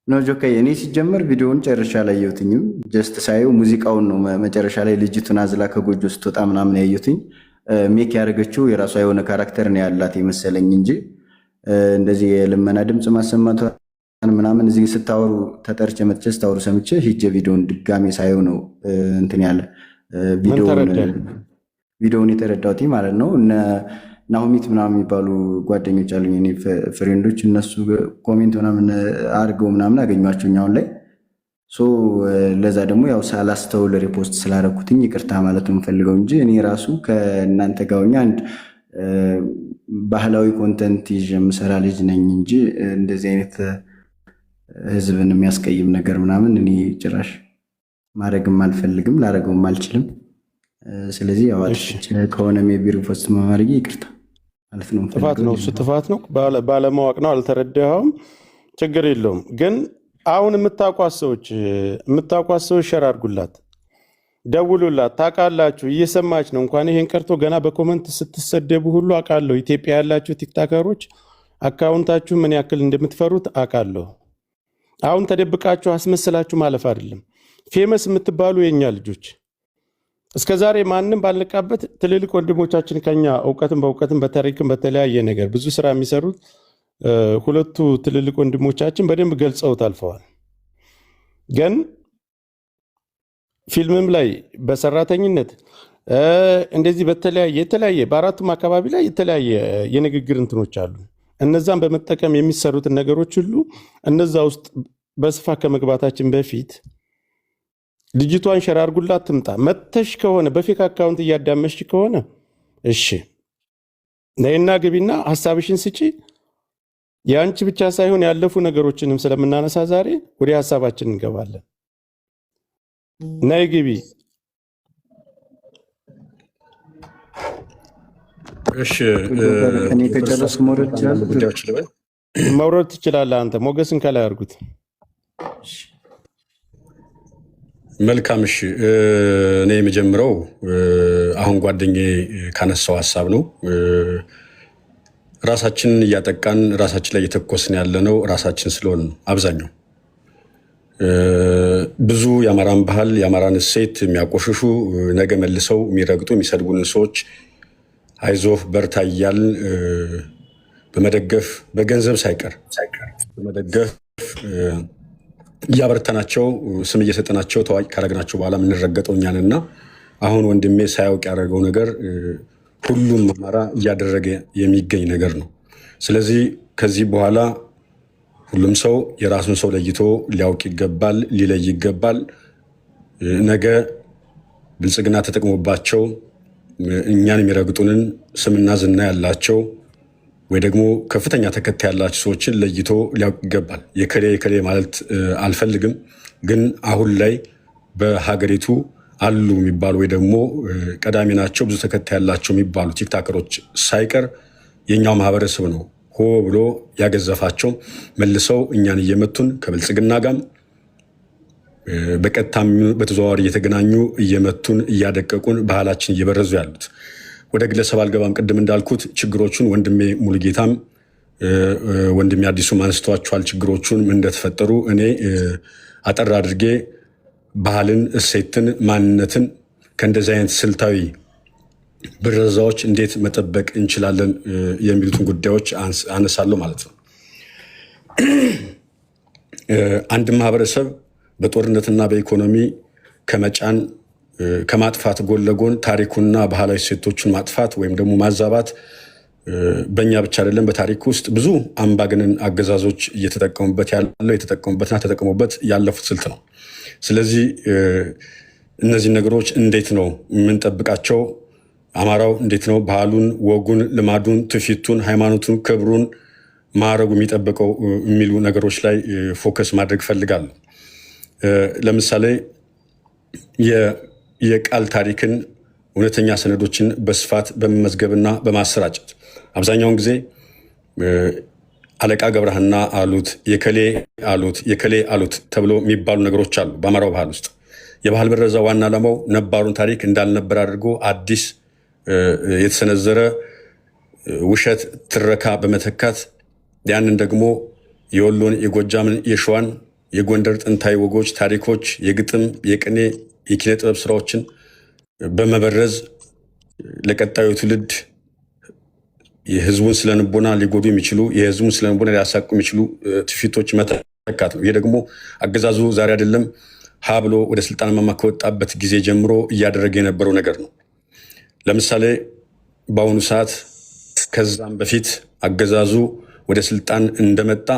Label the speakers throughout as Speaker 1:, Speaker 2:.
Speaker 1: ነው ጆከ እኔ ሲጀመር ቪዲዮውን ጨርሻ ላይ ያየሁትኝም ጀስት ሳየው ሙዚቃውን ነው መጨረሻ ላይ ልጅቱን አዝላ ከጎጆ ስትወጣ ምናምን ያየሁትኝ። ሜክ ያደረገችው የራሷ የሆነ ካራክተር ነው ያላት የመሰለኝ እንጂ እንደዚህ የልመና ድምፅ ማሰማቷ ምናምን እዚህ ስታወሩ ተጠርቼ መጥቼ ስታወሩ ሰምቼ ሂጄ ቪዲዮውን ድጋሜ ሳየው ነው እንትን ያለ ቪዲዮውን የተረዳሁት ማለት ነው። እነ ናሆሚት ምናምን የሚባሉ ጓደኞች አሉኝ እኔ ፍሬንዶች፣ እነሱ ኮሜንት ምናምን አድርገው ምናምን አገኟቸው አሁን ላይ። ለዛ ደግሞ ያው ሳላስተውል ሪፖስት ስላደረኩትኝ ይቅርታ ማለት ነው የምፈልገው እንጂ እኔ ራሱ ከእናንተ ጋር ሆኜ አንድ ባህላዊ ኮንተንት ይዤ የምሰራ ልጅ ነኝ እንጂ እንደዚህ አይነት ህዝብን የሚያስቀይም ነገር ምናምን እኔ ጭራሽ ማድረግም አልፈልግም ላደርገውም አልችልም። ስለዚህ ያው ከሆነ ሜቢ ሪፖስት ማድረግ ይቅርታ ማለት ነው።
Speaker 2: ጥፋት ነው፣ እሱ ጥፋት ነው፣ ባለማወቅ ነው፣ አልተረዳኸውም፣ ችግር የለውም። ግን አሁን የምታውቋት ሰዎች ሸር አድርጉላት፣ ደውሉላት። ታውቃላችሁ፣ እየሰማች ነው። እንኳን ይሄን ቀርቶ ገና በኮመንት ስትሰደቡ ሁሉ አውቃለሁ። ኢትዮጵያ ያላችሁ ቲክታከሮች አካውንታችሁ ምን ያክል እንደምትፈሩት አውቃለሁ። አሁን ተደብቃችሁ አስመስላችሁ ማለፍ አይደለም። ፌመስ የምትባሉ የኛ ልጆች እስከ ዛሬ ማንም ባልነቃበት ትልልቅ ወንድሞቻችን ከኛ በእውቀትም በታሪክም በተለያየ ነገር ብዙ ስራ የሚሰሩት ሁለቱ ትልልቅ ወንድሞቻችን በደንብ ገልጸውት አልፈዋል። ግን ፊልምም ላይ በሰራተኝነት እንደዚህ የተለያየ በአራቱም አካባቢ ላይ የተለያየ የንግግር እንትኖች አሉ። እነዛን በመጠቀም የሚሰሩትን ነገሮች ሁሉ እነዛ ውስጥ በስፋት ከመግባታችን በፊት ልጅቷን ሸር አድርጉላት ትምጣ። መተሽ ከሆነ በፌክ አካውንት እያዳመሽ ከሆነ እሺ ነይና ግቢና ሀሳብሽን ስጪ። የአንቺ ብቻ ሳይሆን ያለፉ ነገሮችንም ስለምናነሳ ዛሬ ወደ ሀሳባችን እንገባለን። ነይ ግቢ።
Speaker 3: እሺ
Speaker 1: እኔ ከጨረስኩ
Speaker 2: መውረድ ትችላለህ አንተ። ሞገስን ከላይ አድርጉት።
Speaker 3: መልካም። እሺ እኔ የምጀምረው አሁን ጓደኛዬ ካነሳው ሀሳብ ነው። ራሳችንን እያጠቃን ራሳችን ላይ እየተኮስን ያለነው ራሳችን ስለሆን ነው። አብዛኛው ብዙ የአማራን ባህል የአማራን እሴት የሚያቆሽሹ ነገ መልሰው የሚረግጡ የሚሰድቡንን ሰዎች አይዞህ በርታ እያልን በመደገፍ በገንዘብ ሳይቀር በመደገፍ እያበረታናቸው ስም እየሰጠናቸው ታዋቂ ካረግናቸው በኋላ የምንረገጠው እኛንና አሁን ወንድሜ ሳያውቅ ያደረገው ነገር ሁሉም አማራ እያደረገ የሚገኝ ነገር ነው። ስለዚህ ከዚህ በኋላ ሁሉም ሰው የራሱን ሰው ለይቶ ሊያውቅ ይገባል፣ ሊለይ ይገባል። ነገ ብልጽግና ተጠቅሞባቸው እኛን የሚረግጡንን ስምና ዝና ያላቸው ወይ ደግሞ ከፍተኛ ተከታይ ያላቸው ሰዎችን ለይቶ ሊያውቅ ይገባል። የከሌ ማለት አልፈልግም፣ ግን አሁን ላይ በሀገሪቱ አሉ የሚባሉ ወይ ደግሞ ቀዳሚ ናቸው ብዙ ተከታይ ያላቸው የሚባሉ ቲክታከሮች ሳይቀር የኛው ማህበረሰብ ነው ሆ ብሎ ያገዘፋቸው መልሰው እኛን እየመቱን ከብልጽግና ጋር በቀጥታም በተዘዋዋሪ እየተገናኙ እየመቱን እያደቀቁን ባህላችን እየበረዙ ያሉት። ወደ ግለሰብ አልገባም። ቅድም እንዳልኩት ችግሮቹን ወንድሜ ሙሉጌታም ወንድሜ አዲሱም አንስተዋቸዋል። ችግሮቹን ምን እንደተፈጠሩ እኔ አጠር አድርጌ ባህልን፣ እሴትን፣ ማንነትን ከእንደዚህ አይነት ስልታዊ ብረዛዎች እንዴት መጠበቅ እንችላለን የሚሉትን ጉዳዮች አነሳለሁ ማለት ነው። አንድ ማህበረሰብ በጦርነትና በኢኮኖሚ ከመጫን ከማጥፋት ጎን ለጎን ታሪኩና ባህላዊ እሴቶቹን ማጥፋት ወይም ደግሞ ማዛባት በእኛ ብቻ አይደለም፣ በታሪክ ውስጥ ብዙ አምባገነን አገዛዞች እየተጠቀሙበት ያለው የተጠቀሙበትና ተጠቅሞበት ያለፉት ስልት ነው። ስለዚህ እነዚህ ነገሮች እንዴት ነው የምንጠብቃቸው? አማራው እንዴት ነው ባህሉን፣ ወጉን፣ ልማዱን፣ ትውፊቱን፣ ሃይማኖቱን፣ ክብሩን ማዕረጉ የሚጠብቀው የሚሉ ነገሮች ላይ ፎከስ ማድረግ ፈልጋለሁ። ለምሳሌ የቃል ታሪክን እውነተኛ ሰነዶችን በስፋት በመመዝገብና በማሰራጨት አብዛኛውን ጊዜ አለቃ ገብረሃና አሉት የከሌ አሉት ተብሎ የሚባሉ ነገሮች አሉ። በአማራው ባህል ውስጥ የባህል ብረዛ ዋና ዓላማው ነባሩን ታሪክ እንዳልነበር አድርጎ አዲስ የተሰነዘረ ውሸት ትረካ በመተካት ያንን ደግሞ የወሎን፣ የጎጃምን፣ የሸዋን የጎንደር ጥንታዊ ወጎች፣ ታሪኮች፣ የግጥም፣ የቅኔ፣ የኪነ ጥበብ ስራዎችን በመበረዝ ለቀጣዩ ትውልድ የህዝቡን ስለንቦና ሊጎዱ የሚችሉ የህዝቡን ስለንቦና ሊያሳቁ የሚችሉ ትውፊቶች መተካት ነው። ይህ ደግሞ አገዛዙ ዛሬ አይደለም ሀ ብሎ ወደ ስልጣን ማማ ከወጣበት ጊዜ ጀምሮ እያደረገ የነበረው ነገር ነው። ለምሳሌ በአሁኑ ሰዓት ከዛም በፊት አገዛዙ ወደ ስልጣን እንደመጣ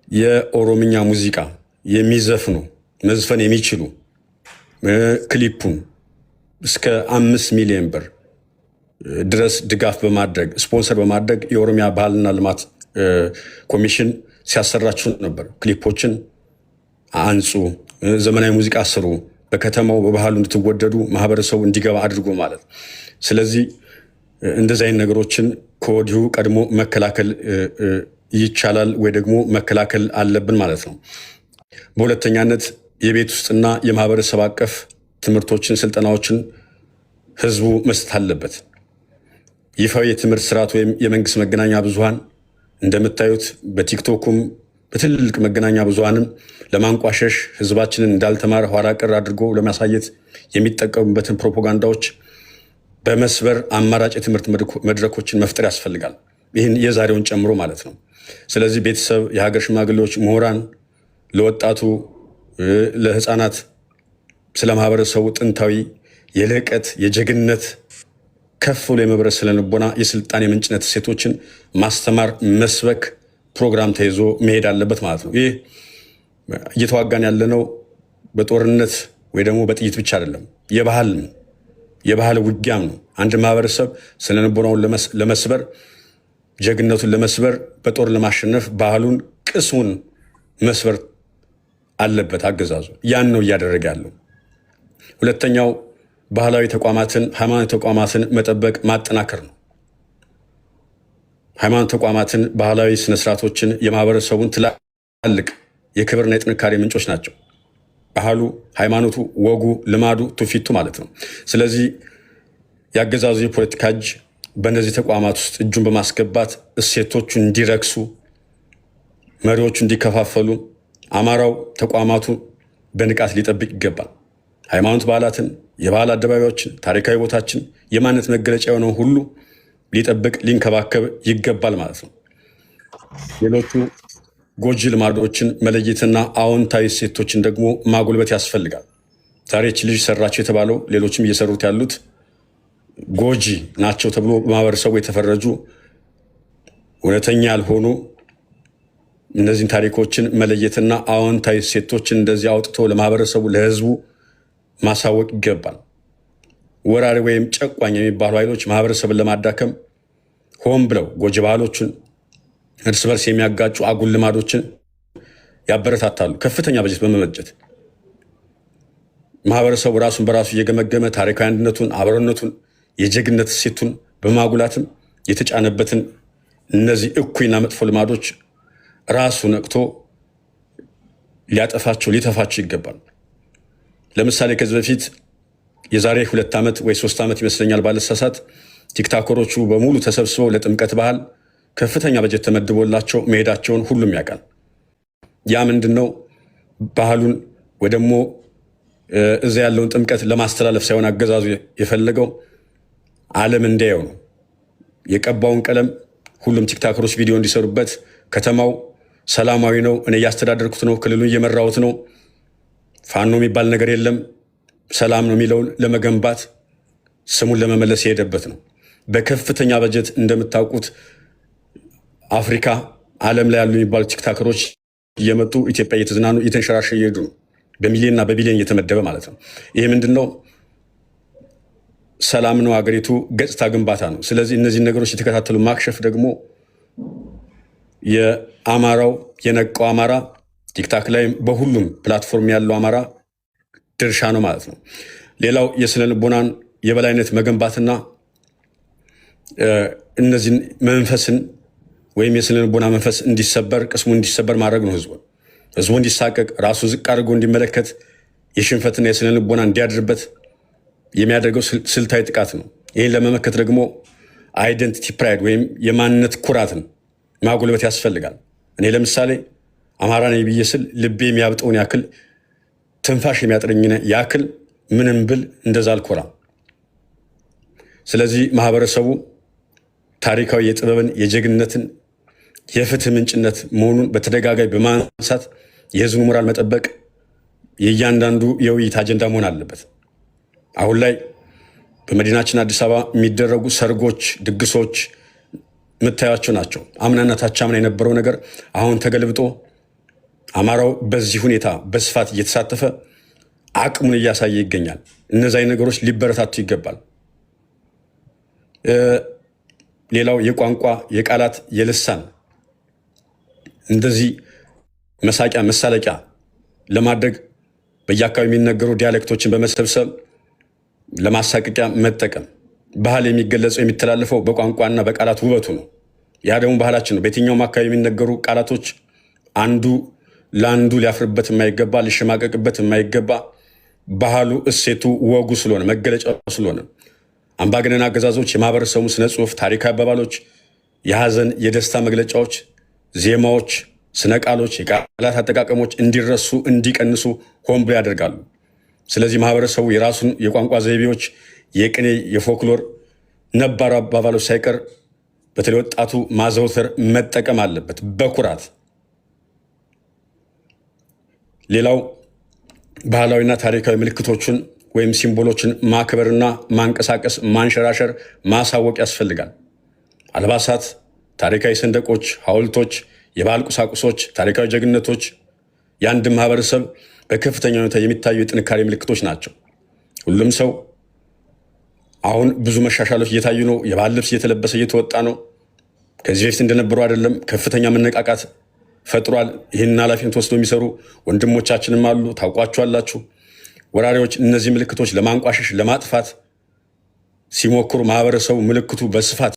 Speaker 3: የኦሮምኛ ሙዚቃ የሚዘፍኑ መዝፈን የሚችሉ ክሊፑን እስከ 5 ሚሊዮን ብር ድረስ ድጋፍ በማድረግ ስፖንሰር በማድረግ የኦሮሚያ ባህልና ልማት ኮሚሽን ሲያሰራችሁ ነበር። ክሊፖችን አንጹ፣ ዘመናዊ ሙዚቃ ስሩ፣ በከተማው በባህሉ እንድትወደዱ ማህበረሰቡ እንዲገባ አድርጎ ማለት። ስለዚህ እንደዚህ አይነት ነገሮችን ከወዲሁ ቀድሞ መከላከል ይቻላል ወይ ደግሞ መከላከል አለብን ማለት ነው። በሁለተኛነት የቤት ውስጥና የማህበረሰብ አቀፍ ትምህርቶችን፣ ስልጠናዎችን ህዝቡ መስጠት አለበት። ይፋዊ የትምህርት ስርዓት ወይም የመንግስት መገናኛ ብዙሃን እንደምታዩት በቲክቶኩም በትልልቅ መገናኛ ብዙሃንም ለማንቋሸሽ ህዝባችንን እንዳልተማረ ኋላ ቀር አድርጎ ለማሳየት የሚጠቀሙበትን ፕሮፓጋንዳዎች በመስበር አማራጭ የትምህርት መድረኮችን መፍጠር ያስፈልጋል። ይህን የዛሬውን ጨምሮ ማለት ነው። ስለዚህ ቤተሰብ፣ የሀገር ሽማግሌዎች፣ ምሁራን ለወጣቱ ለህፃናት ስለ ማህበረሰቡ ጥንታዊ የልዕቀት የጀግንነት ከፍ ብሎ የመብረስ ስለንቦና የስልጣን የምንጭነት እሴቶችን ማስተማር መስበክ ፕሮግራም ተይዞ መሄድ አለበት ማለት ነው። ይህ እየተዋጋን ያለነው በጦርነት ወይ ደግሞ በጥይት ብቻ አይደለም፣ የባህል ውጊያም ነው። አንድ ማህበረሰብ ስለንቦናውን ለመስበር ጀግነቱን ለመስበር በጦር ለማሸነፍ ባህሉን ቅስሙን መስበር አለበት አገዛዙ። ያን ነው እያደረገ ያለው። ሁለተኛው ባህላዊ ተቋማትን ሃይማኖት ተቋማትን መጠበቅ ማጠናከር ነው። ሃይማኖት ተቋማትን ባህላዊ ስነስርዓቶችን የማህበረሰቡን ትላልቅ የክብርና የጥንካሬ ምንጮች ናቸው። ባህሉ፣ ሃይማኖቱ፣ ወጉ፣ ልማዱ፣ ትውፊቱ ማለት ነው። ስለዚህ የአገዛዙ የፖለቲካ እጅ በእነዚህ ተቋማት ውስጥ እጁን በማስገባት እሴቶቹ እንዲረክሱ፣ መሪዎቹ እንዲከፋፈሉ አማራው ተቋማቱ በንቃት ሊጠብቅ ይገባል። ሃይማኖት በዓላትን፣ የባህል አደባባዮችን፣ ታሪካዊ ቦታችን፣ የማንነት መገለጫ የሆነው ሁሉ ሊጠብቅ ሊንከባከብ ይገባል ማለት ነው። ሌሎቹ ጎጂ ልማዶችን መለየትና አዎንታዊ እሴቶችን ደግሞ ማጎልበት ያስፈልጋል። ዛሬች ልጅ ሰራቸው የተባለው ሌሎችም እየሰሩት ያሉት ጎጂ ናቸው ተብሎ በማህበረሰቡ የተፈረጁ እውነተኛ ያልሆኑ እነዚህን ታሪኮችን መለየትና አዎንታዊ እሴቶችን እንደዚህ አውጥቶ ለማህበረሰቡ ለህዝቡ ማሳወቅ ይገባል። ወራሪ ወይም ጨቋኝ የሚባሉ ኃይሎች ማህበረሰብን ለማዳከም ሆን ብለው ጎጂ ባህሎችን፣ እርስ በርስ የሚያጋጩ አጉል ልማዶችን ያበረታታሉ። ከፍተኛ በጀት በመበጀት ማህበረሰቡ ራሱን በራሱ እየገመገመ ታሪካዊ አንድነቱን፣ አብሮነቱን፣ የጀግነት እሴቱን በማጉላትም የተጫነበትን እነዚህ እኩይና መጥፎ ልማዶች ራሱ ነቅቶ ሊተፋቸው ይገባል። ለምሳሌ ከዚህ በፊት የዛሬ 2 ዓመት ወይ 3 ዓመት ይመስለኛል ባለሳሳት ቲክታከሮቹ በሙሉ ተሰብስበው ለጥምቀት ባህል ከፍተኛ በጀት ተመድቦላቸው መሄዳቸውን ሁሉም ያውቃል። ያ ምንድነው? ባህሉን ወይ ደግሞ እዛ ያለውን ጥምቀት ለማስተላለፍ ሳይሆን አገዛዙ የፈለገው ዓለም እንዲያየው ነው። የቀባውን ቀለም ሁሉም ቲክታከሮች ቪዲዮ እንዲሰሩበት፣ ከተማው ሰላማዊ ነው፣ እኔ እያስተዳደርኩት ነው፣ ክልሉን እየመራሁት ነው፣ ፋኖ የሚባል ነገር የለም፣ ሰላም ነው የሚለውን ለመገንባት ስሙን ለመመለስ የሄደበት ነው። በከፍተኛ በጀት እንደምታውቁት አፍሪካ፣ ዓለም ላይ ያሉ የሚባሉ ቲክታከሮች እየመጡ ኢትዮጵያ እየተዝናኑ እየተንሸራሸ እየሄዱ ነው። በሚሊዮንና በቢሊዮን እየተመደበ ማለት ነው። ይሄ ምንድነው? ሰላም ነው፣ አገሪቱ ገጽታ ግንባታ ነው። ስለዚህ እነዚህን ነገሮች የተከታተሉ ማክሸፍ ደግሞ የአማራው የነቃው አማራ ቲክታክ ላይ በሁሉም ፕላትፎርም ያለው አማራ ድርሻ ነው ማለት ነው። ሌላው የስነ ልቦናን የበላይነት መገንባትና እነዚህን መንፈስን ወይም የስነ ልቦና መንፈስ እንዲሰበር፣ ቅስሙ እንዲሰበር ማድረግ ነው። ህዝቡ እንዲሳቀቅ፣ ራሱ ዝቅ አድርጎ እንዲመለከት፣ የሽንፈትና የስነ ልቦና እንዲያድርበት የሚያደርገው ስልታዊ ጥቃት ነው። ይህን ለመመከት ደግሞ አይደንቲቲ ፕራይድ ወይም የማንነት ኩራትን ማጎልበት ያስፈልጋል። እኔ ለምሳሌ አማራ ነኝ ብዬ ስል ልቤ የሚያብጠውን ያክል ትንፋሽ የሚያጥረኝ ያክል ምንም ብል እንደዛ አልኮራም። ስለዚህ ማህበረሰቡ ታሪካዊ የጥበብን የጀግንነትን የፍትህ ምንጭነት መሆኑን በተደጋጋሚ በማንሳት የህዝቡ ሞራል መጠበቅ የእያንዳንዱ የውይይት አጀንዳ መሆን አለበት። አሁን ላይ በመዲናችን አዲስ አበባ የሚደረጉ ሰርጎች፣ ድግሶች የምታያቸው ናቸው። አምናና ታቻምና የነበረው ነገር አሁን ተገልብጦ አማራው በዚህ ሁኔታ በስፋት እየተሳተፈ አቅሙን እያሳየ ይገኛል። እነዚህ ነገሮች ሊበረታቱ ይገባል። ሌላው የቋንቋ የቃላት የልሳን እንደዚህ መሳቂያ መሳለቂያ ለማድረግ በየአካባቢ የሚነገሩ ዲያሌክቶችን በመሰብሰብ ለማሳቀቂያ መጠቀም ባህል የሚገለጸው የሚተላለፈው በቋንቋና በቃላት ውበቱ ነው። ያ ደግሞ ባህላችን ነው። በየትኛውም አካባቢ የሚነገሩ ቃላቶች አንዱ ለአንዱ ሊያፍርበት የማይገባ ሊሸማቀቅበት የማይገባ ባህሉ፣ እሴቱ፣ ወጉ ስለሆነ መገለጫው ስለሆነ አምባገነን አገዛዞች የማህበረሰቡ ስነ ጽሁፍ፣ ታሪካዊ አባባሎች፣ የሀዘን የደስታ መግለጫዎች፣ ዜማዎች፣ ስነ ቃሎች፣ የቃላት አጠቃቀሞች እንዲረሱ እንዲቀንሱ ሆን ብሎ ያደርጋሉ። ስለዚህ ማህበረሰቡ የራሱን የቋንቋ ዘይቤዎች፣ የቅኔ፣ የፎክሎር ነባር አባባሎች ሳይቀር በተለይ ወጣቱ ማዘውተር መጠቀም አለበት በኩራት። ሌላው ባህላዊና ታሪካዊ ምልክቶችን ወይም ሲምቦሎችን ማክበርና ማንቀሳቀስ፣ ማንሸራሸር፣ ማሳወቅ ያስፈልጋል። አልባሳት፣ ታሪካዊ ሰንደቆች፣ ሐውልቶች፣ የባህል ቁሳቁሶች፣ ታሪካዊ ጀግንነቶች የአንድ ማህበረሰብ በከፍተኛ ሁኔታ የሚታዩ የጥንካሬ ምልክቶች ናቸው። ሁሉም ሰው አሁን ብዙ መሻሻሎች እየታዩ ነው። የባህል ልብስ እየተለበሰ እየተወጣ ነው። ከዚህ በፊት እንደነበረው አይደለም። ከፍተኛ መነቃቃት ፈጥሯል። ይህን ኃላፊነት ወስደው የሚሰሩ ወንድሞቻችንም አሉ፣ ታውቋቸዋላችሁ። ወራሪዎች እነዚህ ምልክቶች ለማንቋሸሽ ለማጥፋት ሲሞክሩ ማህበረሰቡ ምልክቱ በስፋት